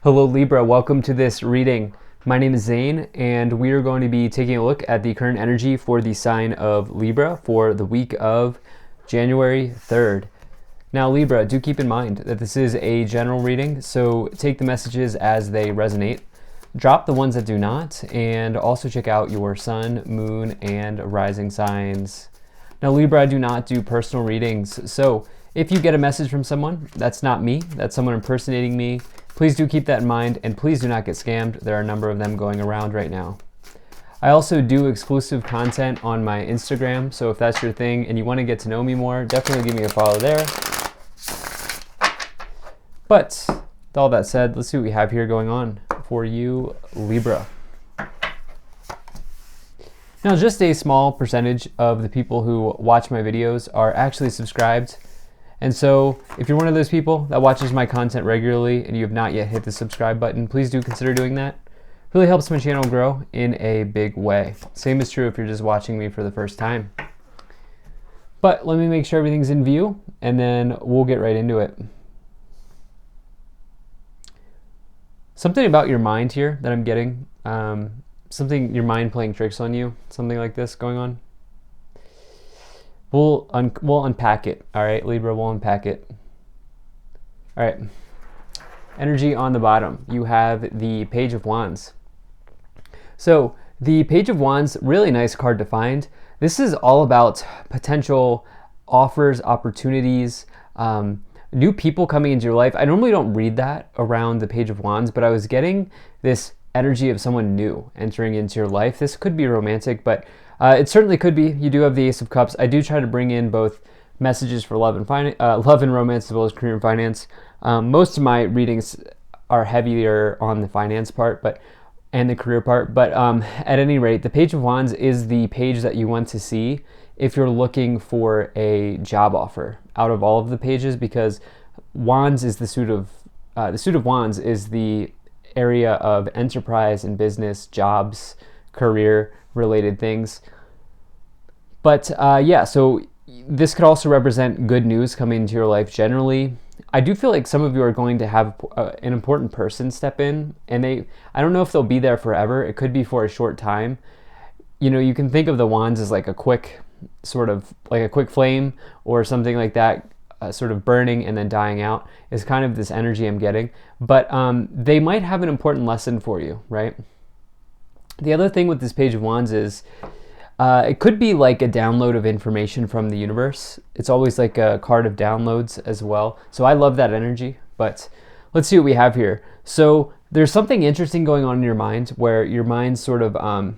Hello Libra, welcome to this reading. My name is Zane and we are going to be taking a look at the current energy for the sign of Libra for the week of January 3rd. Now Libra, do keep in mind that this is a general reading, so take the messages as they resonate. Drop the ones that do not, and also check out your sun, moon, and rising signs. Now Libra, I do not do personal readings, so if you get a message from someone, that's not me, that's someone impersonating me. Please do keep that in mind, and please do not get scammed. There are a number of them going around right now. I also do exclusive content on my Instagram, so if that's your thing and you want to get to know me more, definitely give me a follow there. But with all that said, let's see what we have here going on for you, Libra. Now, just a small percentage of the people who watch my videos are actually subscribed. And so if you're one of those people that watches my content regularly and you have not yet hit the subscribe button, please do consider doing that. It really helps my channel grow in a big way. Same is true if you're just watching me for the first time. But let me make sure everything's in view and then we'll get right into it. Something about your mind here that I'm getting, your mind playing tricks on you, something like this going on. We'll unpack it, all right, Libra, we'll unpack it. All right, energy on the bottom, you have the Page of Wands. So the Page of Wands, really nice card to find. This is all about potential offers, opportunities, new people coming into your life. I normally don't read that around the Page of Wands, but I was getting this energy of someone new entering into your life. This could be romantic, but it certainly could be. You do have the Ace of Cups. I do try to bring in both messages for love and romance, as well as career and finance. Most of my readings are heavier on the finance part, and the career part. But at any rate, the Page of Wands is the page that you want to see if you're looking for a job offer out of all of the pages, because Wands is the suit of Wands is the area of enterprise and business, jobs, career related things. But yeah, so this could also represent good news coming into your life generally. I do feel like some of you are going to have an important person step in, and I don't know if they'll be there forever. It could be for a short time. You know, you can think of the wands as like a quick flame or something like that, sort of burning and then dying out is kind of this energy I'm getting. But they might have an important lesson for you, right? The other thing with this Page of Wands is it could be like a download of information from the universe. It's always like a card of downloads as well. So I love that energy, but let's see what we have here. So there's something interesting going on in your mind where your mind sort of,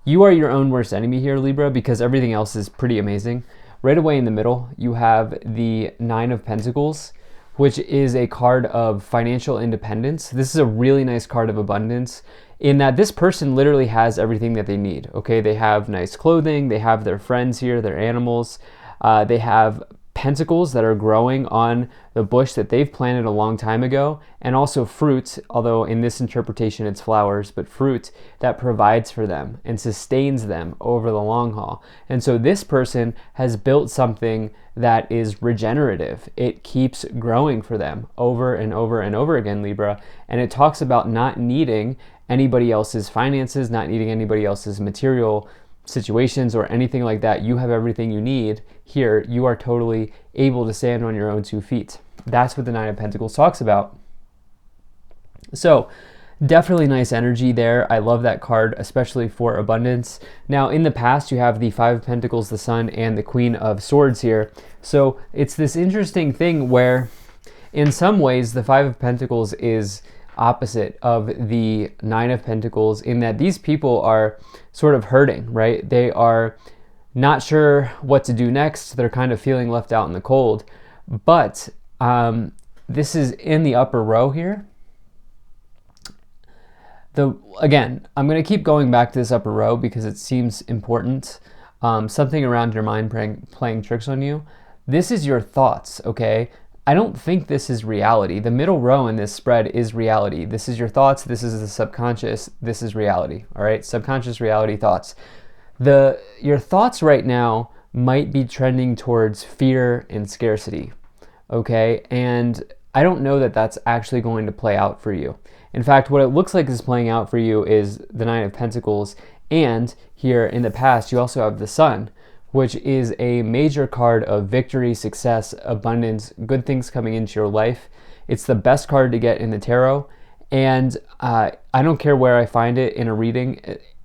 you are your own worst enemy here, Libra, because everything else is pretty amazing. Right away in the middle, you have the Nine of Pentacles, which is a card of financial independence. This is a really nice card of abundance in that this person literally has everything that they need. Okay, they have nice clothing, they have their friends here, their animals, they have pentacles that are growing on the bush that they've planted a long time ago, and also fruit, although in this interpretation it's flowers, but fruit that provides for them and sustains them over the long haul. And so this person has built something that is regenerative. It keeps growing for them over and over and over again, Libra, and it talks about not needing anybody else's finances, not needing anybody else's material situations or anything like that. You have everything you need here. You are totally able to stand on your own 2 feet. That's what the Nine of Pentacles talks about. So definitely nice energy there. I love that card, especially for abundance. Now in the past, you have the Five of Pentacles, the Sun, and the Queen of Swords here. So it's this interesting thing where in some ways the Five of Pentacles is opposite of the Nine of Pentacles, in that these people are sort of hurting, right? They are not sure what to do next. They're kind of feeling left out in the cold. But this is in the upper row here. Again, I'm going to keep going back to this upper row because it seems important. Something around your mind playing tricks on you. This is your thoughts, okay? I don't think this is reality. The middle row in this spread is reality. This is your thoughts. This is the subconscious. This is reality. All right, subconscious reality, thoughts. Your thoughts right now might be trending towards fear and scarcity. Okay, and I don't know that that's actually going to play out for you. In fact, what it looks like is playing out for you is the Nine of Pentacles, and here in the past you also have the Sun, which is a major card of victory, success, abundance, good things coming into your life. It's the best card to get in the tarot, and I don't care where I find it in a reading,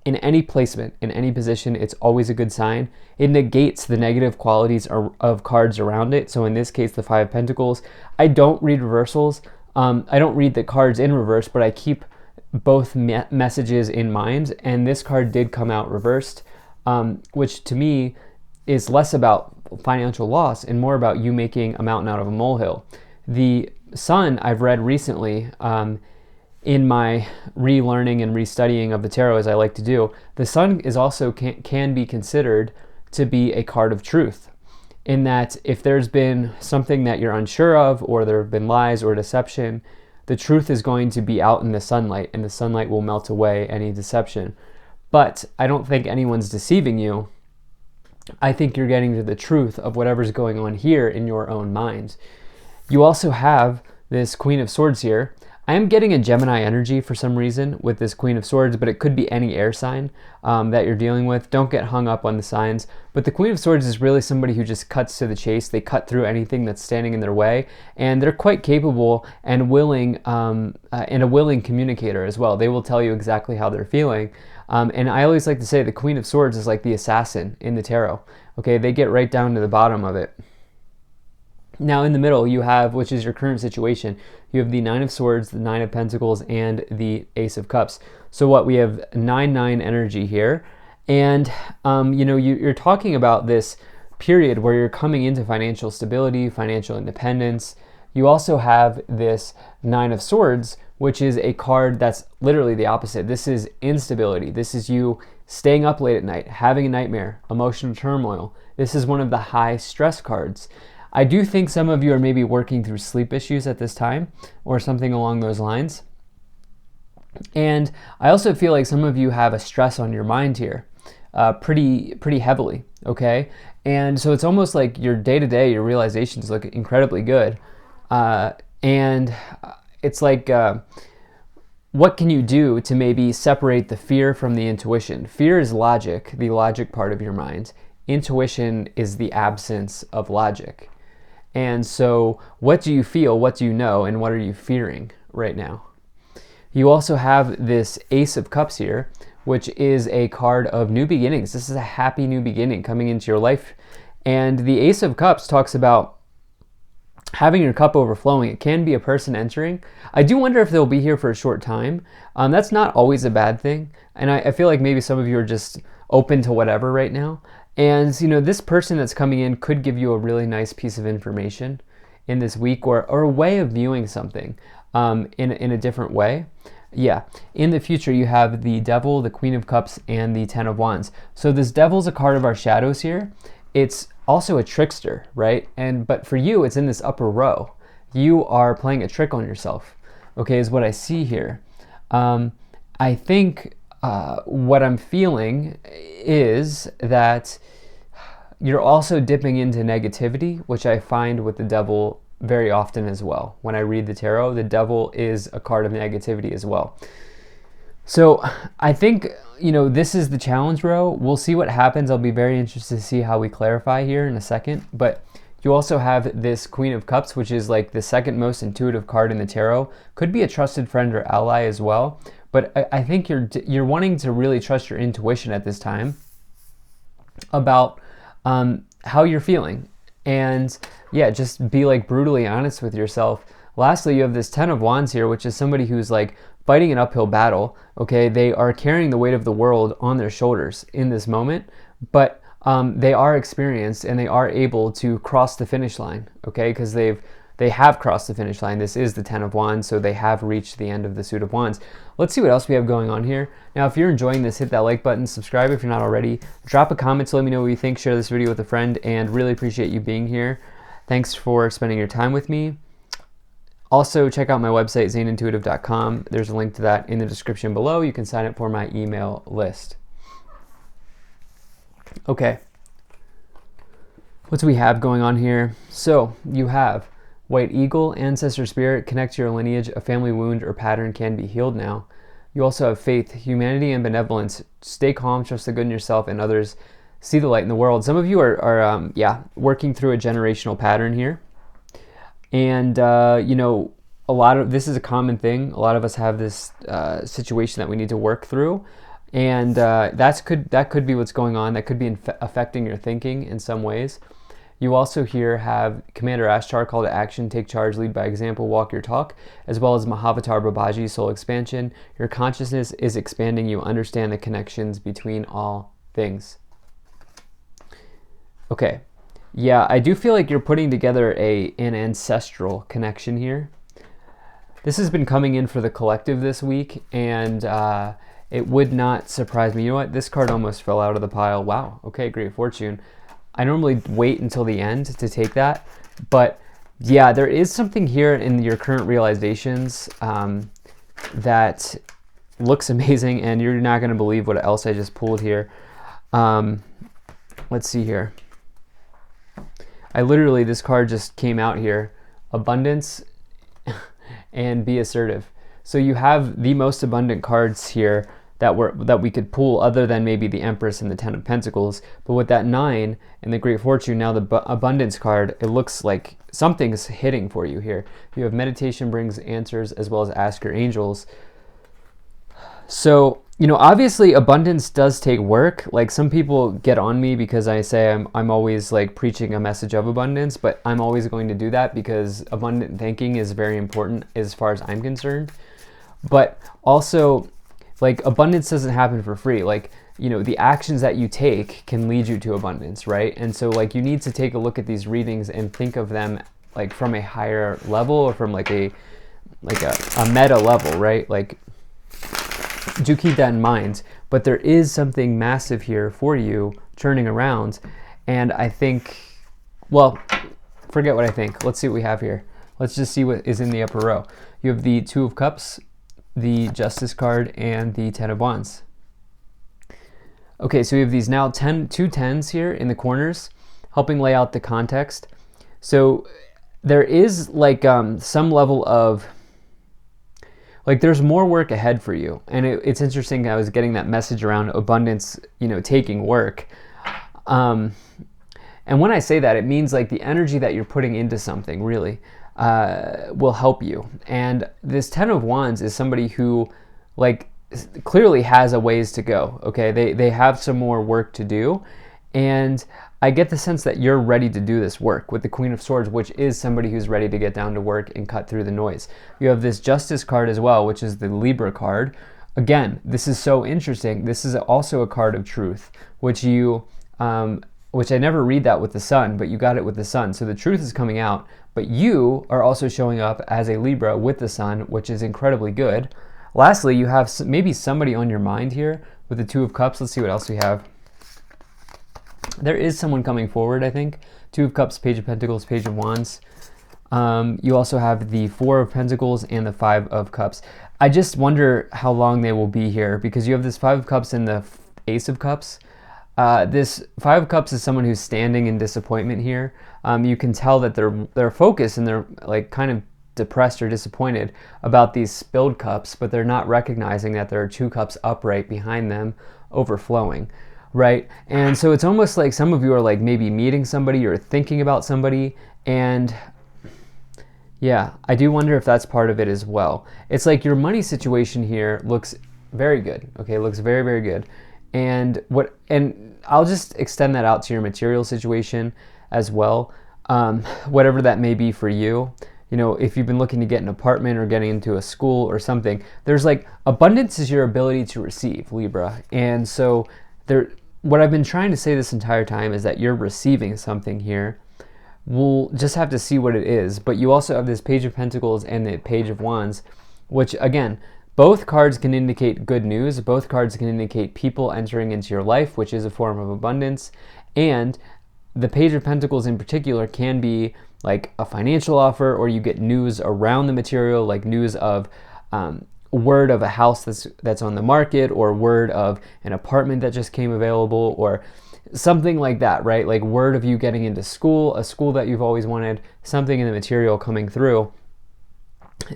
in any placement, in any position, it's always a good sign. It negates the negative qualities of cards around it. So in this case, the Five of Pentacles. I don't read reversals. I don't read the cards in reverse, but I keep both messages in mind. And this card did come out reversed, which to me is less about financial loss and more about you making a mountain out of a molehill. The Sun, I've read recently, in my relearning and restudying of the tarot, as I like to do, the Sun is also can be considered to be a card of truth, in that if there's been something that you're unsure of, or there have been lies or deception, the truth is going to be out in the sunlight, and the sunlight will melt away any deception. But I don't think anyone's deceiving you. I think you're getting to the truth of whatever's going on here in your own mind. You also have this Queen of Swords here. I am getting a Gemini energy for some reason with this Queen of Swords, but it could be any air sign that you're dealing with. Don't get hung up on the signs. But the Queen of Swords is really somebody who just cuts to the chase. They cut through anything that's standing in their way, and they're quite capable and willing, and a willing communicator as well. They will tell you exactly how they're feeling. And I always like to say the Queen of Swords is like the assassin in the tarot. Okay, they get right down to the bottom of it. Now in the middle you have, which is your current situation, you have the Nine of Swords, the Nine of Pentacles, and the Ace of Cups. So what we have 9-9 energy here. And you're talking about this period where you're coming into financial stability, financial independence. You also have this Nine of Swords, which is a card that's literally the opposite. This is instability. This is you staying up late at night, having a nightmare, emotional turmoil. This is one of the high stress cards. I do think some of you are maybe working through sleep issues at this time or something along those lines. And I also feel like some of you have a stress on your mind here pretty heavily, okay? And so it's almost like your day-to-day, your realizations look incredibly good. And it's like, what can you do to maybe separate the fear from the intuition? Fear is logic, the logic part of your mind. Intuition is the absence of logic. And so what do you feel, what do you know, and what are you fearing right now? You also have this Ace of Cups here, which is a card of new beginnings. This is a happy new beginning coming into your life. And the Ace of Cups talks about having your cup overflowing. It can be a person entering. I do wonder if they'll be here for a short time. That's not always a bad thing. And I feel like maybe some of you are just open to whatever right now. And this person that's coming in could give you a really nice piece of information in this week, or a way of viewing something in a different way. Yeah, in the future you have the Devil, the Queen of Cups, and the Ten of Wands. So this Devil's a card of our shadows here. It's also a trickster, right? But for you, it's in this upper row. You are playing a trick on yourself, okay, is what I see here. I think what I'm feeling is that you're also dipping into negativity, which I find with the Devil very often as well. When I read the tarot, the Devil is a card of negativity as well. So I think, this is the challenge row. We'll see what happens. I'll be very interested to see how we clarify here in a second. But you also have this Queen of Cups, which is like the second most intuitive card in the tarot. Could be a trusted friend or ally as well. But I think you're wanting to really trust your intuition at this time about how you're feeling. And yeah, just be like brutally honest with yourself. Lastly, you have this Ten of Wands here, which is somebody who's like fighting an uphill battle. Okay, they are carrying the weight of the world on their shoulders in this moment, but they are experienced and they are able to cross the finish line. Okay, because they have crossed the finish line. This is the Ten of Wands, so they have reached the end of the Suit of Wands. Let's see what else we have going on here. Now, if you're enjoying this, hit that like button, subscribe if you're not already, drop a comment to let me know what you think, share this video with a friend, and really appreciate you being here. Thanks for spending your time with me. Also, check out my website, zaneintuitive.com. There's a link to that in the description below. You can sign up for my email list. Okay. What do we have going on here? So, you have White Eagle, ancestor spirit, connect to your lineage. A family wound or pattern can be healed now. You also have faith, humanity, and benevolence. Stay calm, trust the good in yourself and others. See the light in the world. Some of you are working through a generational pattern here. And, this is a common thing. A lot of us have this situation that we need to work through. And that could be what's going on. That could be affecting your thinking in some ways. You also here have Commander Ashtar, call to action, take charge, lead by example, walk your talk, as well as Mahavatar Babaji, soul expansion. Your consciousness is expanding. You understand the connections between all things. Okay. Yeah, I do feel like you're putting together an ancestral connection here. This has been coming in for the collective this week, and it would not surprise me. You know what? This card almost fell out of the pile. Wow. Okay, great fortune. I normally wait until the end to take that, but yeah, there is something here in your current realizations that looks amazing, and you're not going to believe what else I just pulled here. Let's see here. This card just came out here. Abundance and be assertive. So you have the most abundant cards here that we could pull, other than maybe the Empress and the Ten of Pentacles. But with that 9 and the Great Fortune, now the Abundance card, it looks like something's hitting for you here. You have meditation brings answers, as well as ask your angels. So, obviously abundance does take work. Like, some people get on me because I say I'm always like preaching a message of abundance, but I'm always going to do that because abundant thinking is very important as far as I'm concerned. But also, like, abundance doesn't happen for free. Like, the actions that you take can lead you to abundance, right? And so, like, you need to take a look at these readings and think of them like from a higher level, or from like a meta level, right? Like, do keep that in mind. But there is something massive here for you turning around. And I think, well, forget what I think. Let's see what we have here. Let's just see what is in the upper row. You have the Two of Cups, the Justice card, and the Ten of Wands. Okay, so we have these now two tens here in the corners, helping lay out the context. So there is like some level of, like, there's more work ahead for you. And it's interesting, I was getting that message around abundance, taking work. And when I say that, it means like the energy that you're putting into something really will help you. And this Ten of Wands is somebody who, like, clearly has a ways to go. Okay, they have some more work to do, and I get the sense that you're ready to do this work with the Queen of Swords, which is somebody who's ready to get down to work and cut through the noise. You have this Justice card as well, which is the Libra card. Again, this is so interesting. This is also a card of truth, which I never read that with the Sun, but you got it with the Sun. So the truth is coming out, but you are also showing up as a Libra with the Sun, which is incredibly good. Lastly, you have maybe somebody on your mind here with the Two of Cups. Let's see what else we have. There is someone coming forward, I think. Two of Cups, Page of Pentacles, Page of Wands. You also have the Four of Pentacles and the Five of Cups. I just wonder how long they will be here, because you have this Five of Cups and the Ace of Cups. This Five of Cups is someone who's standing in disappointment here. You can tell that they're focused and they're like kind of depressed or disappointed about these spilled cups, but they're not recognizing that there are two cups upright behind them overflowing, right? And so it's almost like some of you are like maybe meeting somebody or thinking about somebody, and yeah, I do wonder if that's part of it as well. It's like your money situation here looks very good. Okay, it looks very, very good. And I'll just extend that out to your material situation as well. Whatever that may be for you. If you've been looking to get an apartment or getting into a school or something, there's like abundance is your ability to receive, Libra. And so what I've been trying to say this entire time is that you're receiving something here. We'll just have to see what it is. But you also have this Page of Pentacles and the Page of Wands, which again, both cards can indicate good news. Both cards can indicate people entering into your life, which is a form of abundance. And the Page of Pentacles in particular can be like a financial offer, or you get news around the material, like news of word of a house that's on the market, or word of an apartment that just came available, or something like that, right? Like word of you getting into school, a school that you've always wanted, something in the material coming through.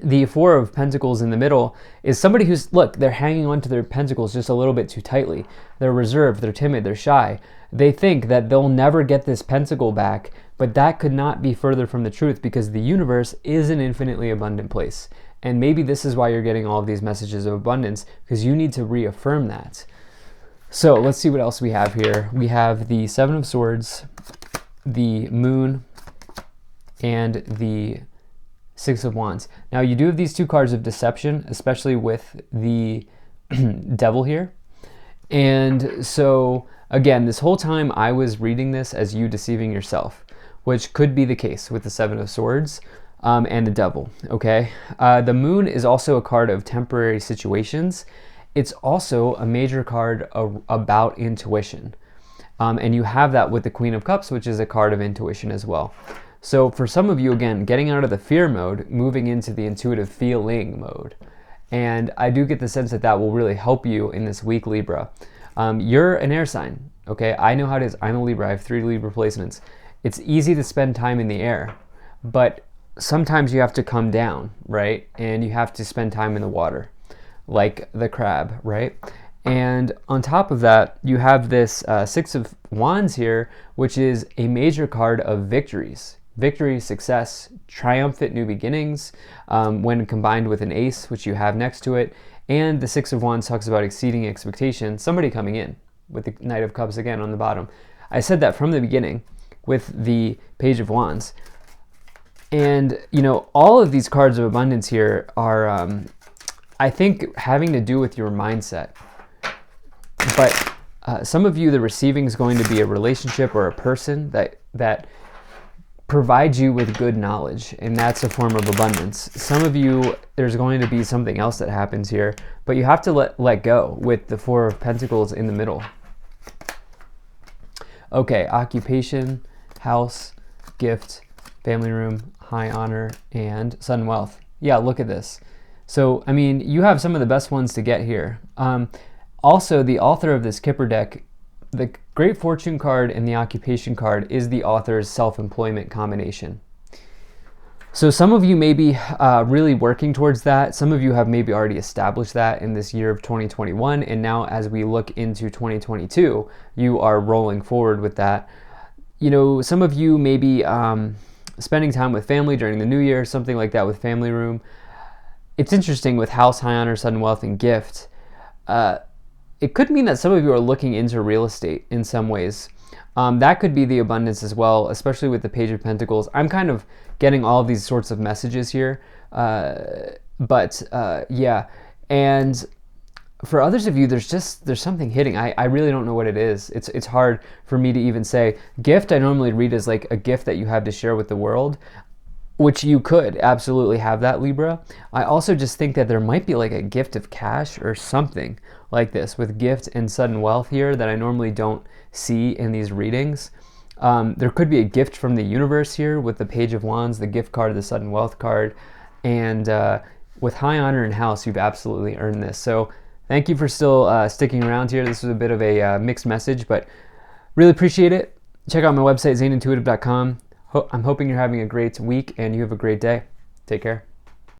The Four of Pentacles in the middle is somebody who's, look, they're hanging on to their pentacles just a little bit too tightly. They're reserved, they're timid, they're shy. They think that they'll never get this pentacle back, but that could not be further from the truth, because the universe is an infinitely abundant place. And maybe this is why you're getting all of these messages of abundance, because you need to reaffirm that. So let's see what else we have here. We have the Seven of Swords, the Moon, and the Six of Wands. Now you do have these two cards of deception, especially with the Devil here. And so again, this whole time I was reading this as you deceiving yourself, which could be the case with the Seven of Swords and the Devil, okay? The Moon is also a card of temporary situations. It's also a major card about intuition. And you have that with the Queen of Cups, which is a card of intuition as well. So for some of you, again, getting out of the fear mode, moving into the intuitive feeling mode. And I do get the sense that that will really help you in this week, Libra. You're an air sign, okay? I know how it is. I'm a Libra. I have 3 Libra placements. It's easy to spend time in the air, but sometimes you have to come down, right? And you have to spend time in the water, like the crab, right? And on top of that, you have this Six of Wands here, which is a major card of victories. Victory, success, triumphant new beginnings, when combined with an ace, which you have next to it. And the Six of Wands talks about exceeding expectations, somebody coming in, with the Knight of Cups again on the bottom. I said that from the beginning with the Page of Wands. And, you know, all of these cards of abundance here are, I think, having to do with your mindset. But some of you, the receiving is going to be a relationship or a person that provides you with good knowledge, and that's a form of abundance. Some of you, there's going to be something else that happens here, but you have to let go with the Four of Pentacles in the middle. Okay, occupation, house, gift, family room, high honor, and sudden wealth. Yeah, look at this. So, I mean, you have some of the best ones to get here. Also, the author of this Kipper deck, the Great Fortune card and the Occupation card is the author's self-employment combination. So some of you may be really working towards that. Some of you have maybe already established that in this year of 2021. And now as we look into 2022, you are rolling forward with that. You know, some of you may be spending time with family during the new year, something like that with family room. It's interesting with house, high honor, sudden wealth, and gift. It could mean that some of you are looking into real estate in some ways. That could be the abundance as well, especially with the Page of Pentacles. I'm kind of getting all of these sorts of messages here. Yeah. And for others of you, there's something hitting. I really don't know what it is. It's hard for me to even say. Gift, I normally read as like a gift that you have to share with the world, which you could absolutely have that, Libra. I also just think that there might be like a gift of cash or something like this with gift and sudden wealth here that I normally don't see in these readings. There could be a gift from the universe here with the Page of Wands, the gift card, the sudden wealth card, and with high honor and house, you've absolutely earned this. So thank you for still sticking around here. This was a bit of a mixed message, but really appreciate it. Check out my website, zaneintuitive.com. I'm hoping you're having a great week and you have a great day. Take care.